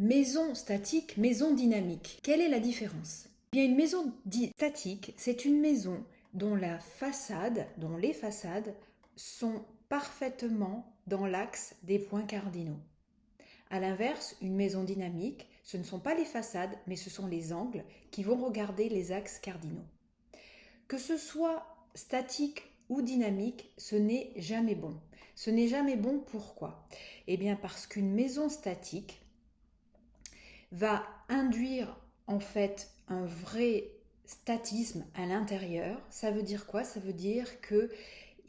maison statique, maison dynamique. Quelle est la différence? Eh bien, une maison statique, c'est une maison dont la façade, dont les façades sont parfaitement dans l'axe des points cardinaux. A l'inverse, une maison dynamique, ce ne sont pas les façades, mais ce sont les angles qui vont regarder les axes cardinaux. Que ce soit statique ou dynamique, ce n'est jamais bon. Ce n'est jamais bon, pourquoi? Eh bien parce qu'une maison statique va induire en fait un vrai statisme à l'intérieur. Ça veut dire quoi? Ça veut dire que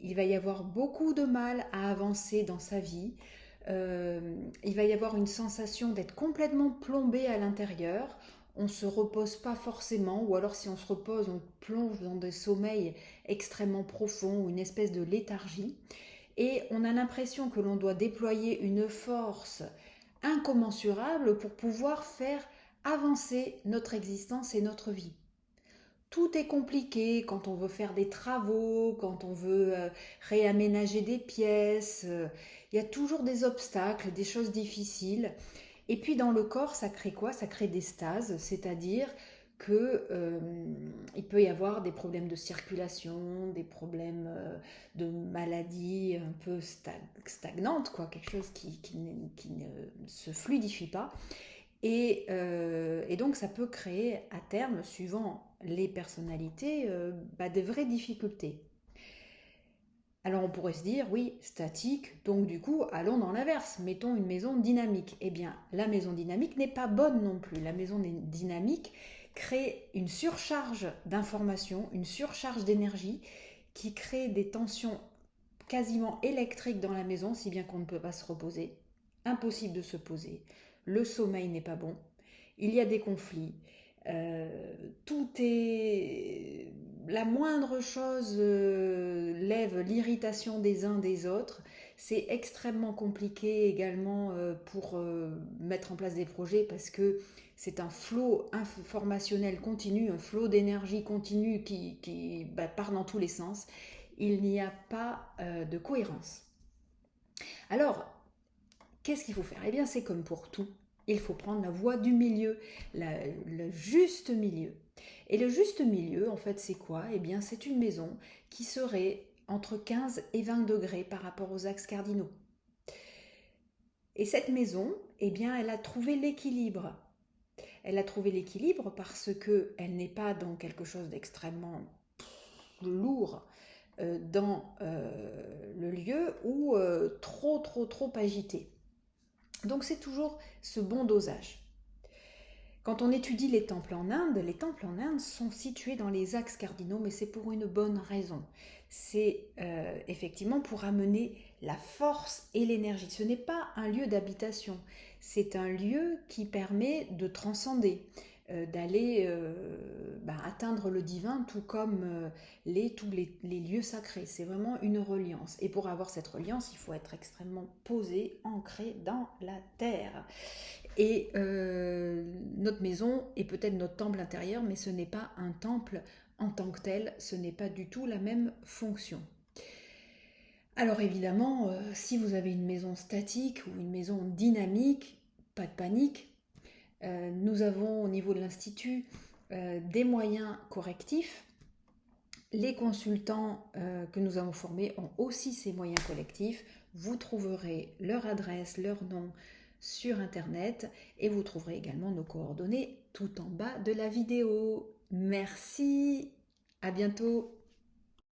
il va y avoir beaucoup de mal à avancer dans sa vie. Il va y avoir une sensation d'être complètement plombé à l'intérieur. On ne se repose pas forcément, ou alors si on se repose, on plonge dans des sommeils extrêmement profonds ou une espèce de léthargie. Et on a l'impression que l'on doit déployer une force incommensurable pour pouvoir faire avancer notre existence et notre vie. Tout est compliqué quand on veut faire des travaux, quand on veut réaménager des pièces. Il y a toujours des obstacles, des choses difficiles. Et puis dans le corps, ça crée quoi? Ça crée des stases, c'est-à-dire que il peut y avoir des problèmes de circulation, des problèmes de maladies un peu stagnantes, quoi, quelque chose qui ne se fluidifie pas. Et donc ça peut créer à terme, suivant les personnalités, de vraies difficultés. Alors on pourrait se dire, oui, statique, donc du coup, allons dans l'inverse, mettons une maison dynamique. Eh bien, la maison dynamique n'est pas bonne non plus. La maison dynamique crée une surcharge d'informations, une surcharge d'énergie qui crée des tensions quasiment électriques dans la maison, si bien qu'on ne peut pas se reposer. Impossible de se poser. Le sommeil n'est pas bon. Il y a des conflits. Tout est... La moindre chose lève l'irritation des uns des autres. C'est extrêmement compliqué également pour mettre en place des projets parce que c'est un flot informationnel continu, un flot d'énergie continu qui part dans tous les sens. Il n'y a pas de cohérence. Alors, qu'est-ce qu'il faut faire? Eh bien, c'est comme pour tout. Il faut prendre la voie du milieu, le juste milieu. Et le juste milieu, en fait, c'est quoi? Eh bien, c'est une maison qui serait entre 15 et 20 degrés par rapport aux axes cardinaux. Et cette maison, eh bien, elle a trouvé l'équilibre. Elle a trouvé l'équilibre parce qu'elle n'est pas dans quelque chose d'extrêmement lourd dans le lieu ou trop agité. Donc c'est toujours ce bon dosage. Quand on étudie les temples en Inde sont situés dans les axes cardinaux, mais c'est pour une bonne raison. C'est effectivement pour amener la force et l'énergie. Ce n'est pas un lieu d'habitation, c'est un lieu qui permet de transcender, d'aller atteindre le divin, tout comme tous les lieux sacrés. C'est vraiment une reliance. Et pour avoir cette reliance, il faut être extrêmement posé, ancré dans la terre. Et notre maison est peut-être notre temple intérieur, mais ce n'est pas un temple en tant que tel, ce n'est pas du tout la même fonction. Alors évidemment, si vous avez une maison statique ou une maison dynamique, pas de panique. Nous avons au niveau de l'Institut des moyens correctifs. Les consultants que nous avons formés ont aussi ces moyens collectifs. Vous trouverez leur adresse, leur nom sur Internet et vous trouverez également nos coordonnées tout en bas de la vidéo. Merci, à bientôt.